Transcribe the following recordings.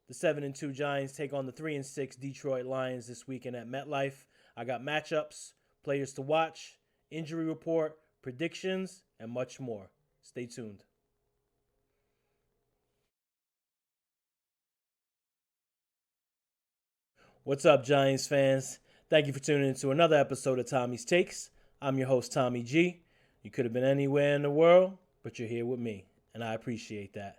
The 7-2 Giants take on the 3-6 Detroit Lions this weekend at MetLife. I got matchups, players to watch, injury report, predictions, and much more. Stay tuned. What's up, Giants fans? Thank you for tuning in to another episode of Tommy's Takes. I'm your host, Tommy G. You could have been anywhere in the world, but you're here with me, and I appreciate that.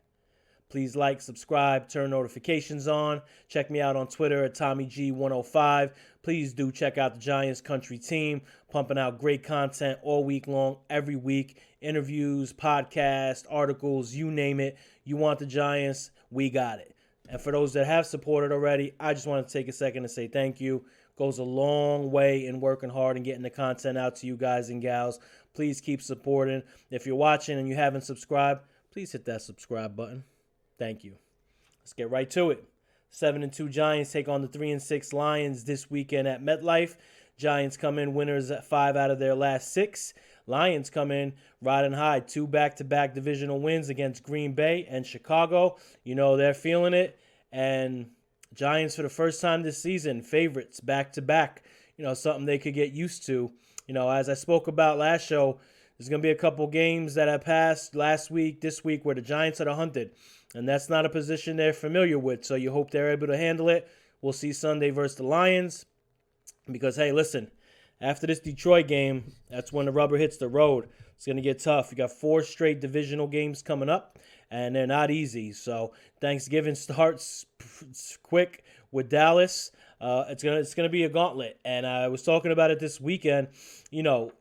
Please like, subscribe, turn notifications on. Check me out on Twitter at TommyG105. Please do check out the Giants Country team, pumping out great content all week long, every week. Interviews, podcasts, articles, you name it. You want the Giants, we got it. And for those that have supported already, I just want to take a second to say thank you. Goes a long way in working hard and getting the content out to you guys and gals. Please keep supporting. If you're watching and you haven't subscribed, please hit that subscribe button. Thank you. Let's get right to it. 7-2 Giants take on the 3-6 Lions this weekend at MetLife. Giants come in winners at 5 out of their last 6. Lions come in riding high, 2 back-to-back divisional wins against Green Bay and Chicago. You know, they're feeling it. And Giants, for the first time this season, favorites back-to-back. You know, something they could get used to. You know, as I spoke about last show, there's going to be a couple games that have passed last week, this week, where the Giants are hunted. And that's not a position they're familiar with, so you hope they're able to handle it. We'll see Sunday versus the Lions. Because, hey, listen, after this Detroit game, that's when the rubber hits the road. It's going to get tough. You got 4 straight divisional games coming up, and they're not easy. So Thanksgiving starts quick with Dallas. It's gonna be a gauntlet. And I was talking about it this weekend. You know,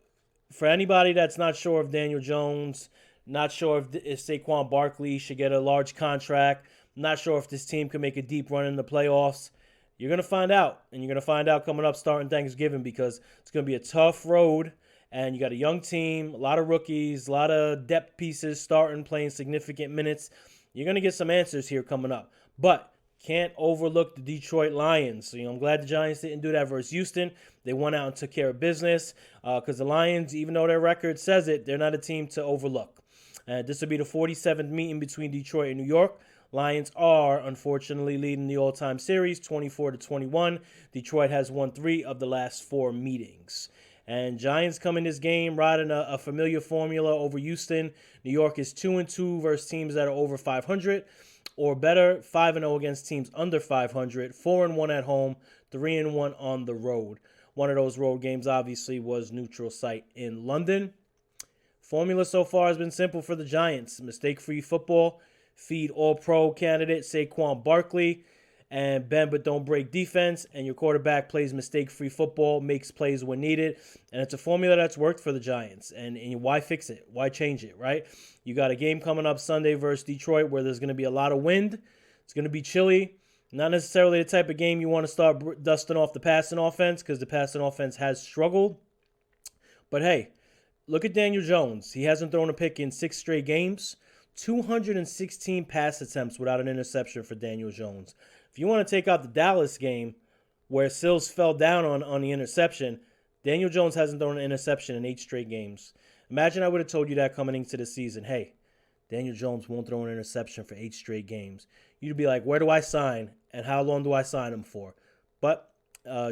for anybody that's not sure of Daniel Jones, not sure if Saquon Barkley should get a large contract, not sure if this team can make a deep run in the playoffs, you're going to find out. And you're going to find out coming up starting Thanksgiving, because it's going to be a tough road. And you got a young team, a lot of rookies, a lot of depth pieces starting, playing significant minutes. You're going to get some answers here coming up. But can't overlook the Detroit Lions. So, I'm glad the Giants didn't do that versus Houston. They went out and took care of business, because the Lions, even though their record says it, they're not a team to overlook. This will be the 47th meeting between Detroit and New York. Lions are, unfortunately, leading the all-time series 24-21. Detroit has won 3 of the last 4 meetings. And Giants come in this game riding a familiar formula over Houston. New York is 2-2 versus teams that are over 500 or better, 5-0 against teams under 500, 4-1 at home, 3-1 on the road. One of those road games, obviously, was neutral site in London. Formula so far has been simple for the Giants. Mistake-free football, feed all-pro candidate Saquon Barkley, and bend but don't break defense, and your quarterback plays mistake-free football, makes plays when needed. And it's a formula that's worked for the Giants. And why fix it? Why change it, right? You got a game coming up Sunday versus Detroit where there's going to be a lot of wind. It's going to be chilly. Not necessarily the type of game you want to start dusting off the passing offense, because the passing offense has struggled. But hey, look at Daniel Jones. He hasn't thrown a pick in 6 straight games. 216 pass attempts without an interception for Daniel Jones. If you want to take out the Dallas game where Sills fell down on the interception, Daniel Jones hasn't thrown an interception in 8 straight games. Imagine I would have told you that coming into the season. Hey, Daniel Jones won't throw an interception for 8 straight games. You'd be like, where do I sign and how long do I sign him for? But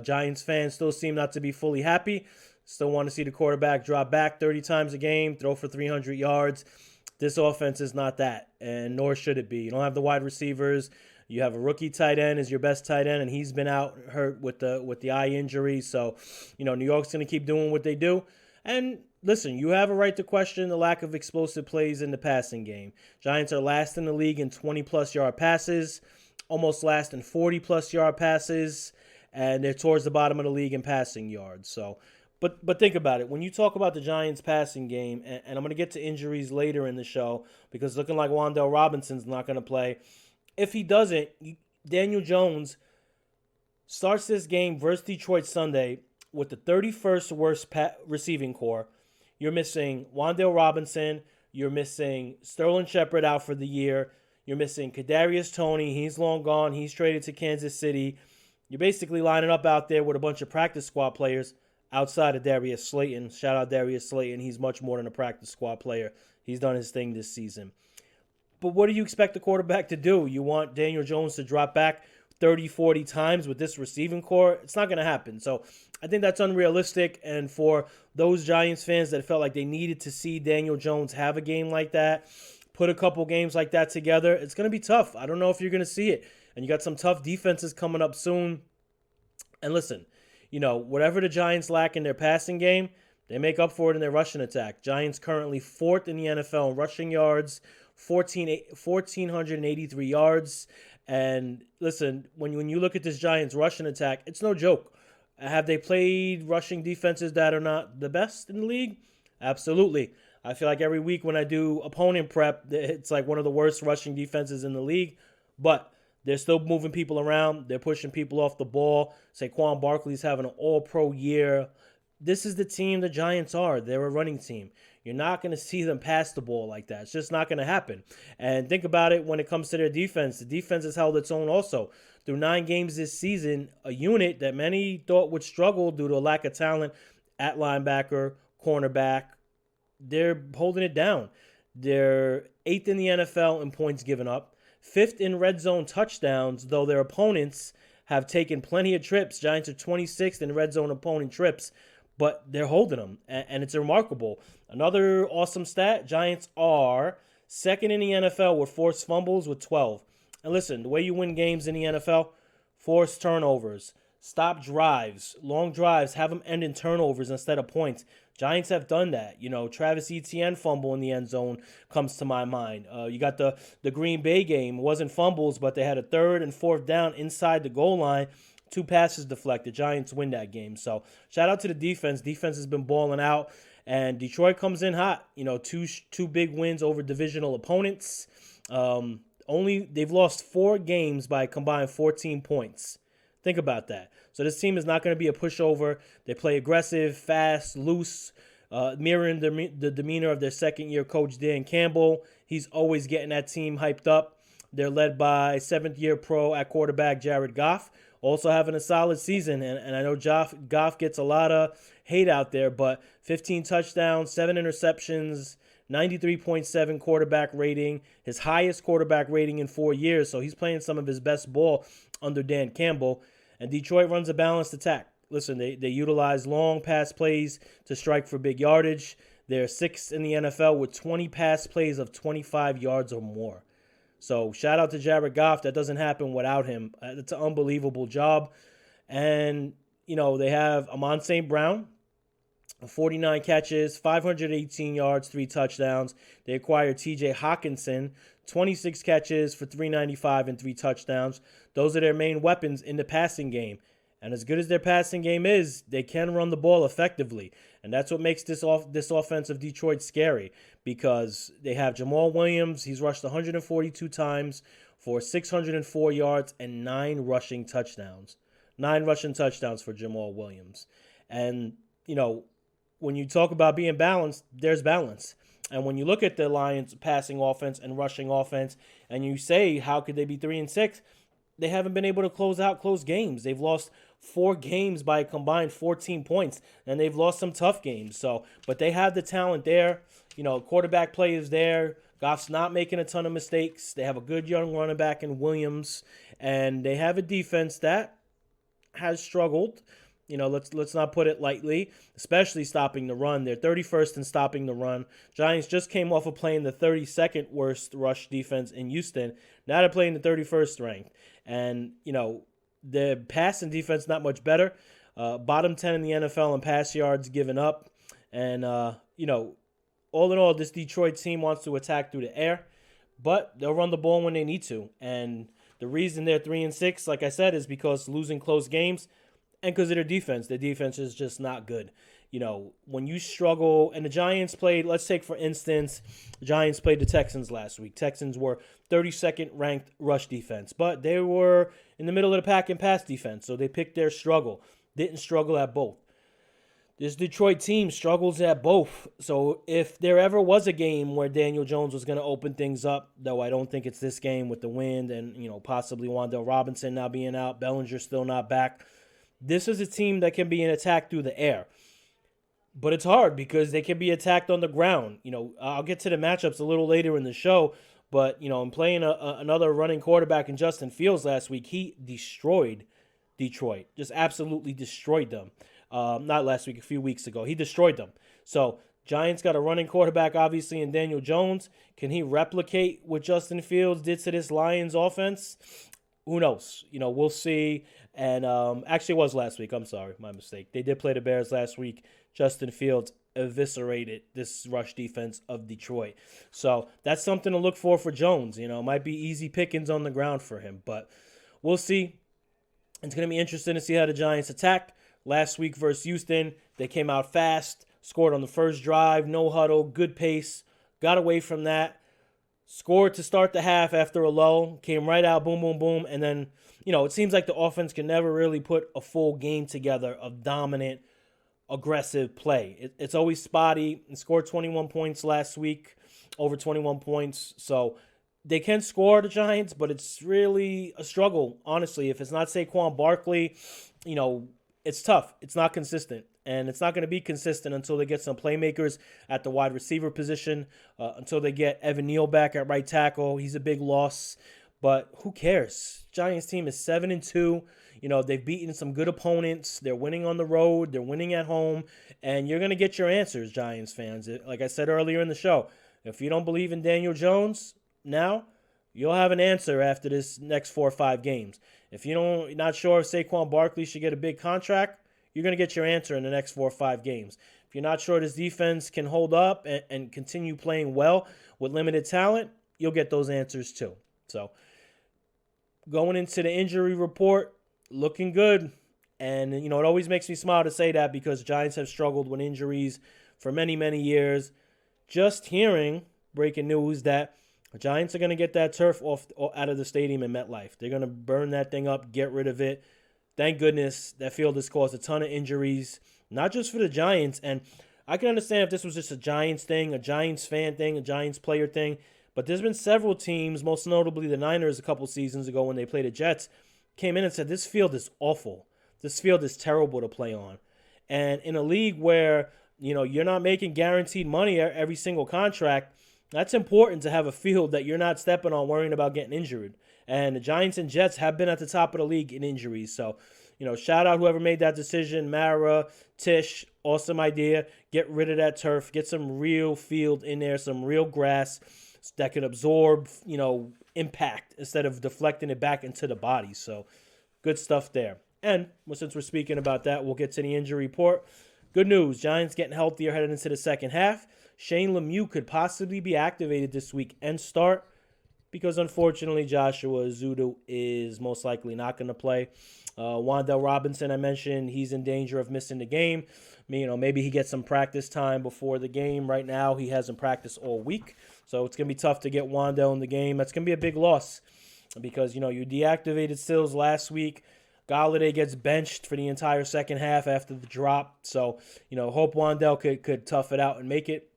Giants fans still seem not to be fully happy. Still want to see the quarterback drop back 30 times a game, throw for 300 yards. This offense is not that, and nor should it be. You don't have the wide receivers. You have a rookie tight end as your best tight end, and he's been out hurt with the eye injury. So, New York's going to keep doing what they do. And listen, you have a right to question the lack of explosive plays in the passing game. Giants are last in the league in 20-plus yard passes, almost last in 40-plus yard passes, and they're towards the bottom of the league in passing yards. So, But think about it. When you talk about the Giants' passing game, and I'm going to get to injuries later in the show, because looking like Wan'Dale Robinson's not going to play. If he doesn't, Daniel Jones starts this game versus Detroit Sunday with the 31st worst receiving core. You're missing Wan'Dale Robinson. You're missing Sterling Shepard out for the year. You're missing Kadarius Toney. He's long gone. He's traded to Kansas City. You're basically lining up out there with a bunch of practice squad players outside of Darius Slayton. Shout out Darius Slayton. He's much more than a practice squad player. He's done his thing this season. But what do you expect the quarterback to do? You want Daniel Jones to drop back 30, 40 times with this receiving core? It's not going to happen. So I think that's unrealistic. And for those Giants fans that felt like they needed to see Daniel Jones have a game like that, put a couple games like that together, it's going to be tough. I don't know if you're going to see it. And you got some tough defenses coming up soon. And listen, whatever the Giants lack in their passing game, they make up for it in their rushing attack. Giants currently fourth in the NFL in rushing yards, 1,483 yards. And listen, when you look at this Giants rushing attack, it's no joke. Have they played rushing defenses that are not the best in the league? Absolutely. I feel like every week when I do opponent prep, it's like one of the worst rushing defenses in the league. But they're still moving people around. They're pushing people off the ball. Saquon Barkley's having an all-pro year. This is the team the Giants are. They're a running team. You're not going to see them pass the ball like that. It's just not going to happen. And think about it when it comes to their defense. The defense has held its own also. Through 9 games this season, a unit that many thought would struggle due to a lack of talent at linebacker, cornerback, they're holding it down. They're 8th in the NFL in points given up, 5th in red zone touchdowns, though their opponents have taken plenty of trips. Giants are 26th in red zone opponent trips, but they're holding them, and it's remarkable. Another awesome stat, Giants are 2nd in the NFL with forced fumbles with 12. And listen, the way you win games in the NFL, force turnovers, stop drives, long drives, have them end in turnovers instead of points. Giants have done that. Travis Etienne fumble in the end zone comes to my mind. You got the Green Bay game. It wasn't fumbles, but they had a 3rd and 4th down inside the goal line. 2 passes deflected. Giants win that game. So shout out to the defense. Defense has been balling out. And Detroit comes in hot. Two big wins over divisional opponents. They've lost 4 games by a combined 14 points. Think about that. So this team is not going to be a pushover. They play aggressive, fast, loose, mirroring the demeanor of their second-year coach, Dan Campbell. He's always getting that team hyped up. They're led by 7th-year pro at quarterback Jared Goff, also having a solid season. And I know Goff gets a lot of hate out there, but 15 touchdowns, 7 interceptions, 93.7 quarterback rating, his highest quarterback rating in 4 years. So he's playing some of his best ball under Dan Campbell. And Detroit runs a balanced attack. Listen, they utilize long pass plays to strike for big yardage. They're 6th in the NFL with 20 pass plays of 25 yards or more. So shout out to Jared Goff. That doesn't happen without him. It's an unbelievable job. And, they have Amon St. Brown, 49 catches, 518 yards, 3 touchdowns. They acquired TJ Hawkinson, 26 catches for 395 and 3 touchdowns. Those are their main weapons in the passing game. And as good as their passing game is, they can run the ball effectively. And that's what makes this offense of Detroit scary, because they have Jamal Williams. He's rushed 142 times for 604 yards and 9 rushing touchdowns. 9 rushing touchdowns for Jamal Williams. And, when you talk about being balanced, there's balance. And when you look at the Lions passing offense and rushing offense, and you say, how could they be 3-6? They haven't been able to close out close games. They've lost 4 games by a combined 14 points, and they've lost some tough games. But they have the talent there. Quarterback play is there. Goff's not making a ton of mistakes. They have a good young running back in Williams, and they have a defense that has struggled. Let's not put it lightly, especially stopping the run. They're 31st in stopping the run. Giants just came off of playing the 32nd worst rush defense in Houston. Now they're playing the 31st ranked. And, the passing defense not much better. Bottom 10 in the NFL in pass yards given up. And, all in all, this Detroit team wants to attack through the air, but they'll run the ball when they need to. And the reason they're 3-6, like I said, is because losing close games and because of their defense. Their defense is just not good. When you struggle, and the Giants played, let's take, for instance, the Giants played the Texans last week. Texans were 32nd ranked rush defense, but they were in the middle of the pack in pass defense, so they picked their struggle. Didn't struggle at both. This Detroit team struggles at both. So if there ever was a game where Daniel Jones was going to open things up, though I don't think it's this game with the wind and, possibly Wan'Dale Robinson now being out, Bellinger still not back, this is a team that can be an attack through the air. But it's hard because they can be attacked on the ground. I'll get to the matchups a little later in the show, But, in playing another running quarterback in Justin Fields last week, he destroyed Detroit. Just absolutely destroyed them. Not last week, a few weeks ago. He destroyed them. So Giants got a running quarterback, obviously, in Daniel Jones. Can he replicate what Justin Fields did to this Lions offense? Who knows? We'll see. And actually, it was last week. I'm sorry, my mistake. They did play the Bears last week. Justin Fields eviscerated this rush defense of Detroit. So that's something to look for Jones. Might be easy pickings on the ground for him, but we'll see. It's going to be interesting to see how the Giants attack. Last week versus Houston, they came out fast, scored on the first drive, no huddle, good pace, got away from that, scored to start the half after a lull, came right out, boom, boom, boom, and then, it seems like the offense can never really put a full game together of dominant, aggressive play. It's always spotty. It scored 21 points last week, over 21 points, so they can score, the Giants, but it's really a struggle, honestly. If it's not Saquon Barkley, it's tough. It's not consistent. And it's not going to be consistent until they get some playmakers at the wide receiver position, until they get Evan Neal back at right tackle. He's a big loss, but who cares? Giants team is 7-2. They've beaten some good opponents. They're winning on the road. They're winning at home. And you're going to get your answers, Giants fans. Like I said earlier in the show, if you don't believe in Daniel Jones now, you'll have an answer after this next 4 or 5 games. If you're not sure if Saquon Barkley should get a big contract, you're going to get your answer in the next 4 or 5 games. If you're not sure this defense can hold up and continue playing well with limited talent, you'll get those answers too. So going into the injury report, looking good. And, it always makes me smile to say that because Giants have struggled with injuries for many, many years. Just hearing breaking news that the Giants are going to get that turf out of the stadium in MetLife. They're going to burn that thing up, get rid of it. Thank goodness that field has caused a ton of injuries, not just for the Giants. And I can understand if this was just a Giants thing, a Giants fan thing, a Giants player thing. But there's been several teams, most notably the Niners a couple seasons ago when they played the Jets, came in and said, this field is awful. This field is terrible to play on. And in a league where, you're not making guaranteed money every single contract, that's important to have a field that you're not stepping on worrying about getting injured. And the Giants and Jets have been at the top of the league in injuries. So, shout out whoever made that decision. Mara, Tish, awesome idea. Get rid of that turf. Get some real field in there, some real grass that can absorb, impact instead of deflecting it back into the body. So, good stuff there. And since we're speaking about that, we'll get to the injury report. Good news. Giants getting healthier headed into the second half. Shane Lemieux could possibly be activated this week and start because, unfortunately, Joshua Ezeudu is most likely not going to play. Wan'Dale Robinson, I mentioned, he's in danger of missing the game. Maybe he gets some practice time before the game. Right now, he hasn't practiced all week, so it's going to be tough to get Wan'Dale in the game. That's going to be a big loss because, you deactivated Stills last week. Galladay gets benched for the entire second half after the drop. So, hope Wan'Dale could tough it out and make it.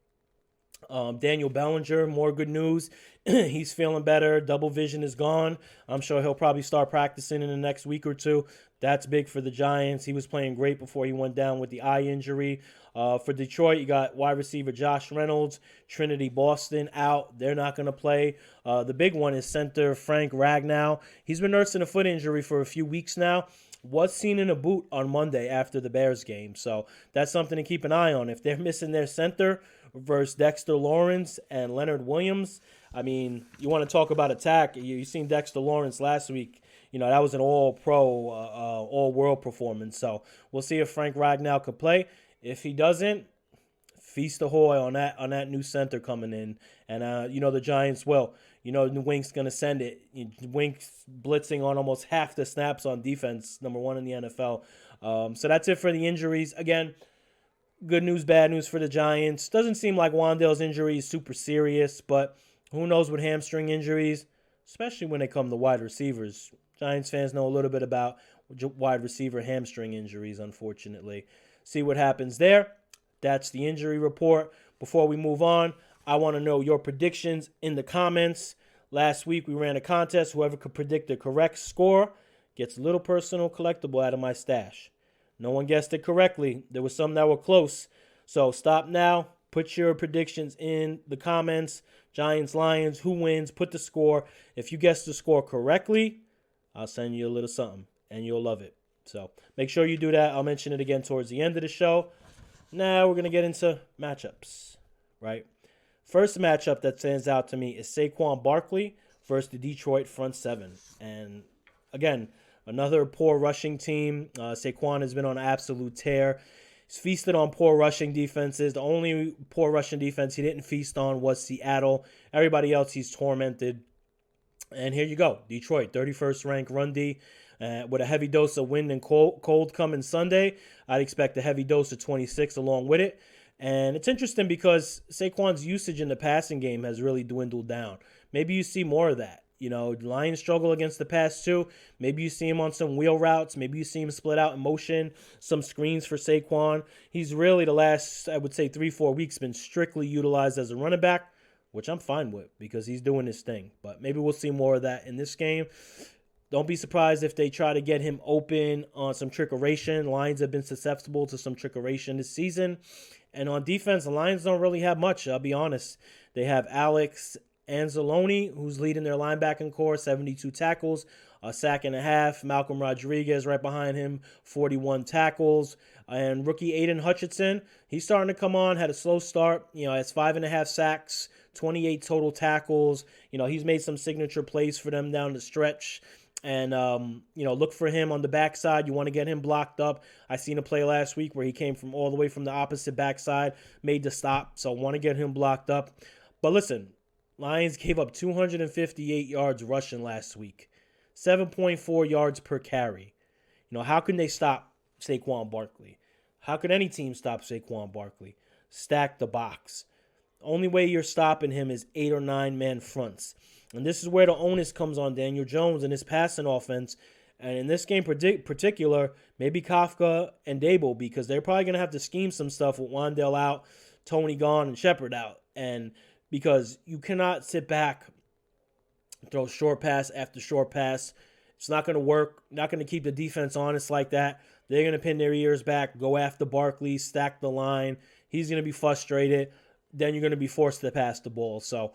Daniel Bellinger, more good news. He's feeling better. Double vision is gone. I'm sure he'll probably start practicing in the next week or two. That's big for the Giants. He was playing great before he went down with the eye injury. For Detroit, you got wide receiver Josh Reynolds, Trinity Boston out. They're not going to play. The big one is center Frank Ragnow. He's been nursing a foot injury for a few weeks now. Was seen in a boot on Monday after the Bears game. So that's something to keep an eye on. If they're missing their center versus Dexter Lawrence and Leonard Williams, you want to talk about attack. You seen Dexter Lawrence last week. That was an all-pro, all-world performance. So we'll see if Frank Ragnow could play. If he doesn't, feast ahoy on that new center coming in. And, the Giants will. Wink's going to send it. Wink's blitzing on almost half the snaps on defense, number 1 in the NFL. So that's it for the injuries. Again, good news, bad news for the Giants. Doesn't seem like Wan'Dale's injury is super serious, but who knows with hamstring injuries, especially when they come to wide receivers. Giants fans know a little bit about wide receiver hamstring injuries, unfortunately. See what happens there. That's the injury report. Before we move on, I want to know your predictions in the comments. Last week, we ran a contest. Whoever could predict the correct score gets a little personal collectible out of my stash. No one guessed it correctly. There was some that were close. So stop now. Put your predictions in the comments. Giants, Lions, who wins? Put the score. If you guess the score correctly, I'll send you a little something, and you'll love it. So make sure you do that. I'll mention it again towards the end of the show. Now we're going to get into matchups, right? First matchup that stands out to me is Saquon Barkley versus the Detroit front seven. And again, another poor rushing team. Saquon has been on an absolute tear. He's feasted on poor rushing defenses. The only poor rushing defense he didn't feast on was Seattle. Everybody else he's tormented. And here you go. Detroit, 31st ranked run D. With a heavy dose of wind and cold coming Sunday, I'd expect a heavy dose of 26 along with it. And it's interesting because Saquon's usage in the passing game has really dwindled down. Maybe you see more of that. You know, the Lions struggle against the pass too. Maybe you see him on some wheel routes. Maybe you see him split out in motion, some screens for Saquon. He's really the last, I would say, 3-4 weeks been strictly utilized as a running back, which I'm fine with because he's doing his thing. But maybe we'll see more of that in this game. Don't be surprised if they try to get him open on some trickeration. Lions have been susceptible to some trickeration this season. And on defense, the Lions don't really have much, I'll be honest. They have Alex Anzalone, who's leading their linebacking core, 72 tackles, a sack and a half. Malcolm Rodriguez right behind him, 41 tackles. And rookie Aiden Hutchinson, he's starting to come on, had a slow start. You know, has 5.5 sacks, 28 total tackles. You know, he's made some signature plays for them down the stretch. And, look for him on the backside. You want to get him blocked up. I seen a play last week where he came from all the way from the opposite backside, made the stop. So I want to get him blocked up. But listen, Lions gave up 258 yards rushing last week, 7.4 yards per carry. You know, how can they stop Saquon Barkley? How could any team stop Saquon Barkley? Stack the box. The only way you're stopping him is 8 or 9 man fronts. And this is where the onus comes on Daniel Jones and his passing offense. And in this game particular, maybe Kafka and Dable, because they're probably going to have to scheme some stuff with Wandale out, Tony gone, and Shepard out. And because you cannot sit back, throw short pass after short pass. It's not going to work. Not going to keep the defense honest like that. They're going to pin their ears back, go after Barkley, stack the line. He's going to be frustrated. Then you're going to be forced to pass the ball. So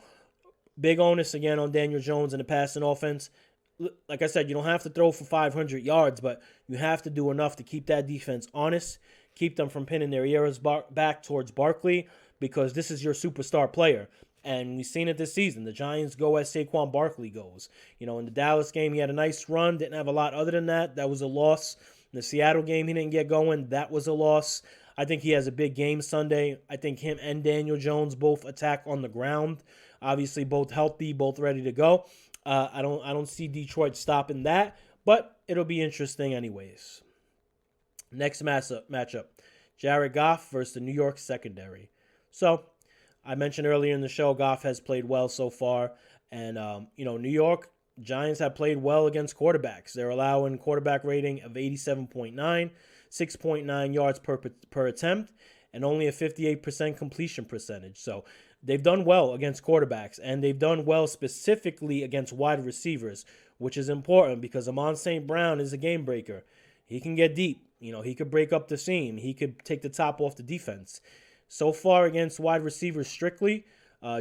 big onus again on Daniel Jones and the passing offense. Like I said, you don't have to throw for 500 yards, but you have to do enough to keep that defense honest, keep them from pinning their ears back towards Barkley, because this is your superstar player. And we've seen it this season. The Giants go as Saquon Barkley goes. You know, in the Dallas game, he had a nice run, didn't have a lot other than that. That was a loss. In the Seattle game, he didn't get going. That was a loss. I think he has a big game Sunday. I think him and Daniel Jones both attack on the ground. Obviously, both healthy, both ready to go. I don't see Detroit stopping that, but it'll be interesting anyways. Next matchup, Jared Goff versus the New York secondary. So I mentioned earlier in the show, Goff has played well so far, and New York Giants have played well against quarterbacks. They're allowing quarterback rating of 87.9, 6.9 yards per attempt, and only a 58% completion percentage. So they've done well against quarterbacks, and they've done well specifically against wide receivers, which is important because Amon St. Brown is a game breaker. He can get deep. You know, he could break up the seam. He could take the top off the defense. So far against wide receivers strictly,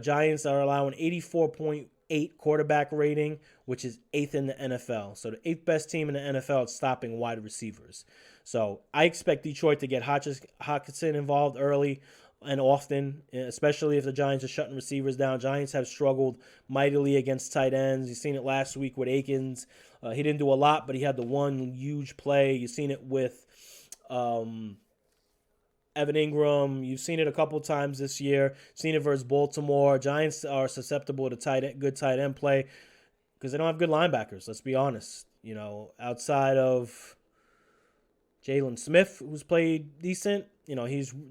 Giants are allowing 84.8 quarterback rating, which is 8th in the NFL. So the 8th best team in the NFL is stopping wide receivers. So I expect Detroit to get Hockenson involved early and often, especially if the Giants are shutting receivers down. Giants have struggled mightily against tight ends. You've seen it last week with Akins. He didn't do a lot, but he had the one huge play. You've seen it with Evan Ingram. You've seen it a couple times this year. Seen it versus Baltimore. Giants are susceptible to good tight end play because they don't have good linebackers. Let's be honest. You know, outside of Jalen Smith, who's played decent,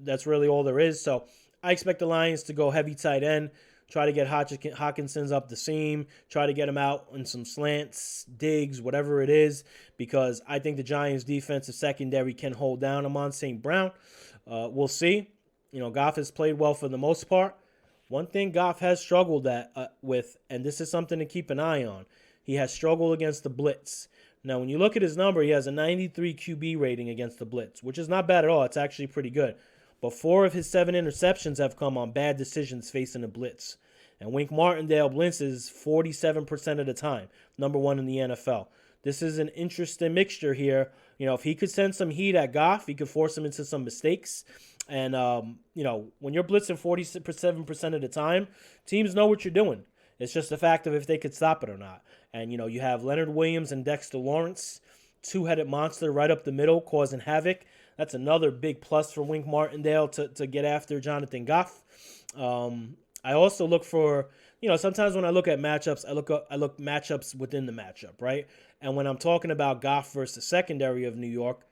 that's really all there is. So I expect the Lions to go heavy tight end, try to get Hawkinson's up the seam, try to get him out in some slants, digs, whatever it is, because I think the Giants' defensive secondary can hold down Amon St. Brown. We'll see. Goff has played well for the most part. One thing Goff has struggled with, and this is something to keep an eye on, he has struggled against the blitz. Now, when you look at his number, he has a 93 QB rating against the blitz, which is not bad at all. It's actually pretty good. but 4 of his 7 interceptions have come on bad decisions facing the blitz. And Wink Martindale blitzes 47% of the time, number 1 in the NFL. This is an interesting mixture here. If he could send some heat at Goff, he could force him into some mistakes. And, when you're blitzing 47% of the time, teams know what you're doing. It's just the fact of if they could stop it or not. And, you have Leonard Williams and Dexter Lawrence, two-headed monster right up the middle, causing havoc. That's another big plus for Wink Martindale to get after Jonathan Goff. I also look for, sometimes when I look at matchups, I look matchups within the matchup, right? And when I'm talking about Goff versus the secondary of New York,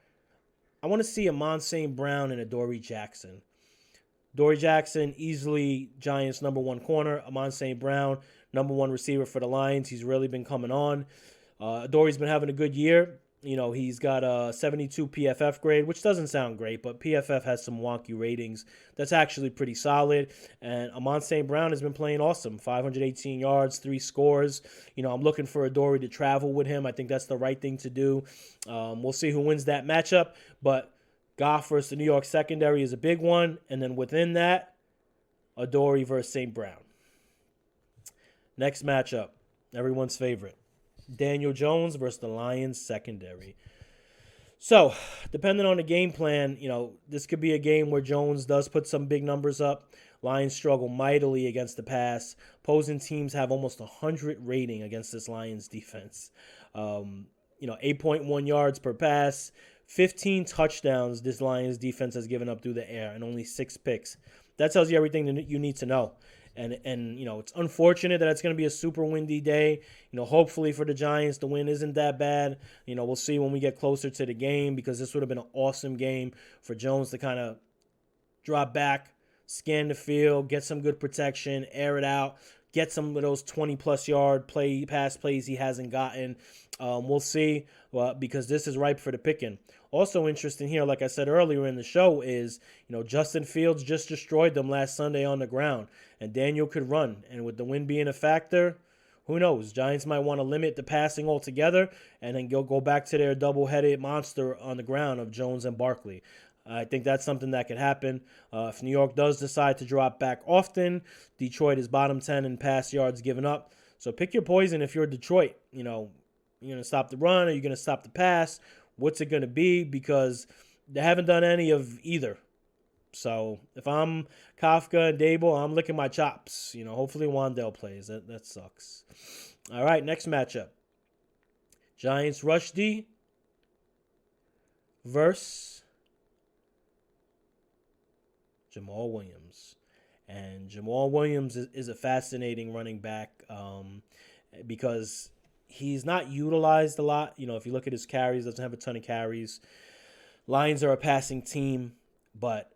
I want to see Amon St. Brown and Adoree Jackson. Adoree Jackson, easily Giants' number 1 corner. Amon St. Brown, number 1 receiver for the Lions. He's really been coming on. Adoree's been having a good year. He's got a 72 PFF grade, which doesn't sound great, but PFF has some wonky ratings. That's actually pretty solid. And Amon St. Brown has been playing awesome. 518 yards, 3 scores. I'm looking for Adoree to travel with him. I think that's the right thing to do. We'll see who wins that matchup, but Goff versus the New York secondary is a big one. And then within that, Adoree versus St. Brown. Next matchup, everyone's favorite. Daniel Jones versus the Lions secondary. So, depending on the game plan, this could be a game where Jones does put some big numbers up. Lions struggle mightily against the pass. Opposing teams have almost 100 rating against this Lions defense. 8.1 yards per pass, 15 touchdowns this Lions defense has given up through the air, and only 6 picks. That tells you everything that you need to know. And it's unfortunate that it's going to be a super windy day. Hopefully for the Giants, the wind isn't that bad. We'll see when we get closer to the game, because this would have been an awesome game for Jones to kind of drop back, scan the field, get some good protection, air it out, get some of those 20-plus yard pass plays he hasn't gotten. We'll see, because this is ripe for the picking. Also interesting here, like I said earlier in the show, is, Justin Fields just destroyed them last Sunday on the ground, and Daniel could run. And with the wind being a factor, who knows? Giants might want to limit the passing altogether and then go back to their double-headed monster on the ground of Jones and Barkley. I think that's something that could happen. If New York does decide to drop back often, Detroit is bottom 10 in pass yards given up. So pick your poison if you're Detroit. You're going to stop the run, or you're going to stop the pass. What's it going to be? Because they haven't done any of either. So if I'm Kafka and Dable, I'm licking my chops. Hopefully Wan'Dale plays. That sucks. All right, next matchup. Giants rush D versus Jamal Williams. And Jamal Williams is a fascinating running back because he's not utilized a lot. If you look at his carries, doesn't have a ton of carries. Lions are a passing team, but,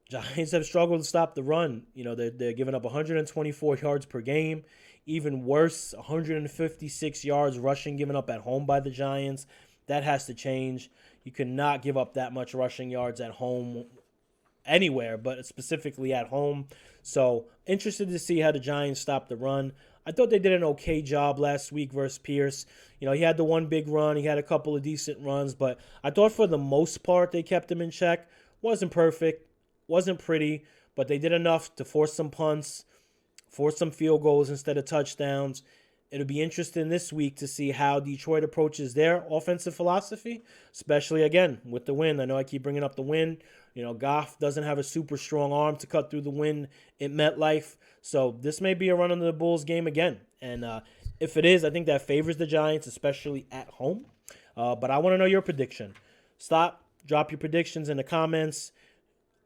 Giants have struggled to stop the run. They're giving up 124 yards per game. Even worse, 156 yards rushing given up at home by the Giants. That has to change. You cannot give up that much rushing yards at home anywhere, but specifically at home. So, interested to see how the Giants stop the run. I thought they did an okay job last week versus Pierce. He had the one big run. He had a couple of decent runs, but I thought for the most part they kept him in check. Wasn't perfect, wasn't pretty, but they did enough to force some punts, force some field goals instead of touchdowns. It'll be interesting this week to see how Detroit approaches their offensive philosophy, especially, again, with the wind. I know I keep bringing up the wind. Goff doesn't have a super strong arm to cut through the wind in MetLife. So this may be a run into the Bulls game again. And if it is, I think that favors the Giants, especially at home. But I want to know your prediction. Drop your predictions in the comments.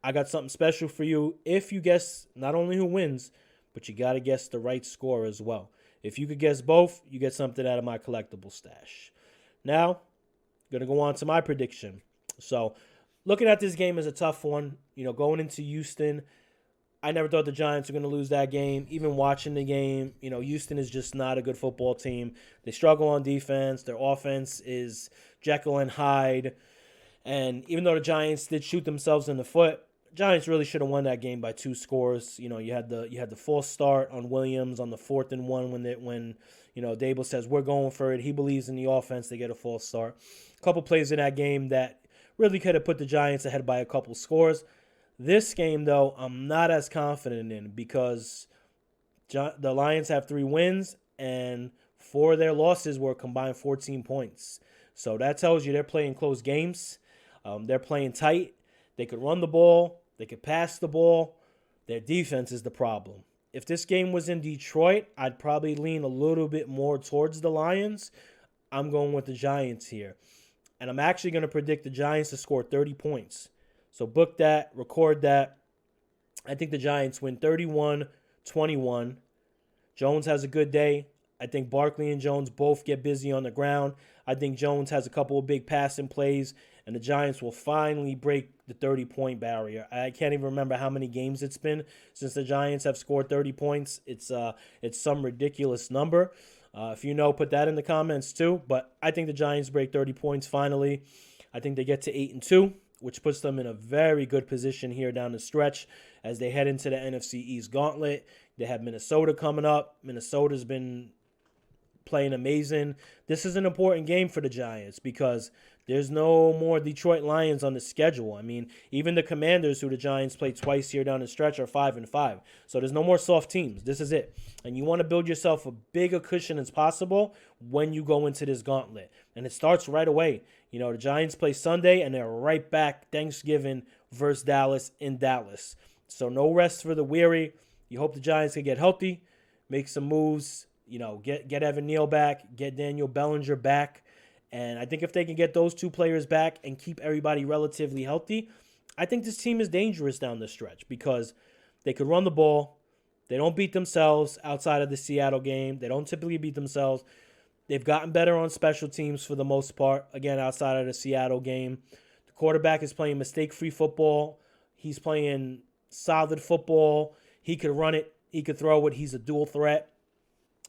I got something special for you. If you guess not only who wins, but you got to guess the right score as well. If you could guess both, you get something out of my collectible stash. Now, going to go on to my prediction. So, looking at this game as a tough one, going into Houston, I never thought the Giants were going to lose that game. Even watching the game, Houston is just not a good football team. They struggle on defense. Their offense is Jekyll and Hyde. And even though the Giants did shoot themselves in the foot, Giants really should have won that game by 2 scores. You had the false start on Williams on the 4th and 1 when Dable says we're going for it. He believes in the offense. They get a false start. A couple plays in that game that really could have put the Giants ahead by a couple scores. This game, though, I'm not as confident in because the Lions have 3 wins, and 4 of their losses were combined 14 points. So that tells you they're playing close games. They're playing tight. They could run the ball. They could pass the ball. Their defense is the problem. If this game was in Detroit, I'd probably lean a little bit more towards the Lions. I'm going with the Giants here. And I'm actually going to predict the Giants to score 30 points. So book that, record that. I think the Giants win 31-21. Jones has a good day. I think Barkley and Jones both get busy on the ground. I think Jones has a couple of big passing plays, and the Giants will finally break the 30-point barrier. I can't even remember how many games it's been since the Giants have scored 30 points. It's some ridiculous number. If you know, put that in the comments too. But I think the Giants break 30 points finally. I think they get to 8-2, which puts them in a very good position here down the stretch as they head into the NFC East gauntlet. They have Minnesota coming up. Minnesota's been playing amazing. This is an important game for the Giants because there's no more Detroit Lions on the schedule. I mean, even the Commanders, who the Giants play twice here down the stretch, are 5-5. So there's no more soft teams. This is it. And you want to build yourself a big a cushion as possible when you go into this gauntlet. And it starts right away. You know, the Giants play Sunday, and they're right back Thanksgiving versus Dallas in Dallas. So no rest for the weary. You hope the Giants can get healthy, make some moves, you know, get Evan Neal back, get Daniel Bellinger back. And I think if they can get those 2 players back and keep everybody relatively healthy, I think this team is dangerous down the stretch because they could run the ball. They don't beat themselves outside of the Seattle game. They don't typically beat themselves. They've gotten better on special teams for the most part, again, outside of the Seattle game. The quarterback is playing mistake-free football. He's playing solid football. He could run it. He could throw it. He's a dual threat.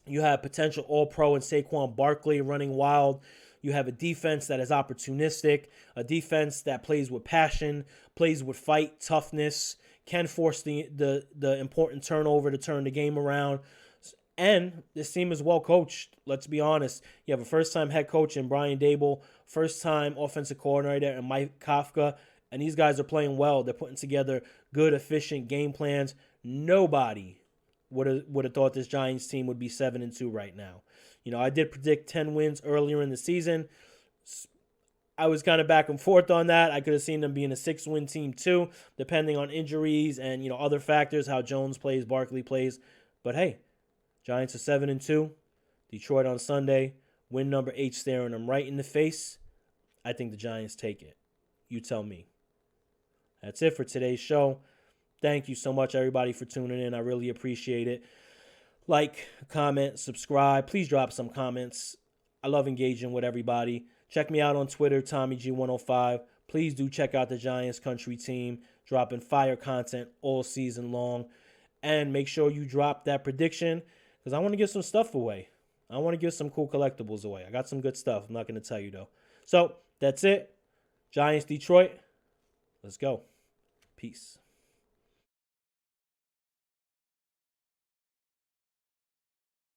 You have potential All-Pro in Saquon Barkley running wild. You have a defense that is opportunistic, a defense that plays with passion, plays with fight, toughness, can force the important turnover to turn the game around. And this team is well coached. Let's be honest. You have a first-time head coach in Brian Dable, first-time offensive coordinator in Mike Kafka, and these guys are playing well. They're putting together good, efficient game plans. Nobody would have thought this Giants team would be 7-2 right now. You know, I did predict 10 wins earlier in the season. I was kind of back and forth on that. I could have seen them being a 6-win team too, depending on injuries and, you know, other factors, how Jones plays, Barkley plays. But hey, Giants are 7-2. Detroit on Sunday. Win number 8 staring them right in the face. I think the Giants take it. You tell me. That's it for today's show. Thank you so much, everybody, for tuning in. I really appreciate it. Like, comment, subscribe. Please drop some comments. I love engaging with everybody. Check me out on Twitter, TommyG105. Please do check out the Giants Country Team, dropping fire content all season long. And make sure you drop that prediction because I want to give some stuff away. I want to give some cool collectibles away. I got some good stuff. I'm not going to tell you, though. So, that's it. Giants, Detroit. Let's go. Peace.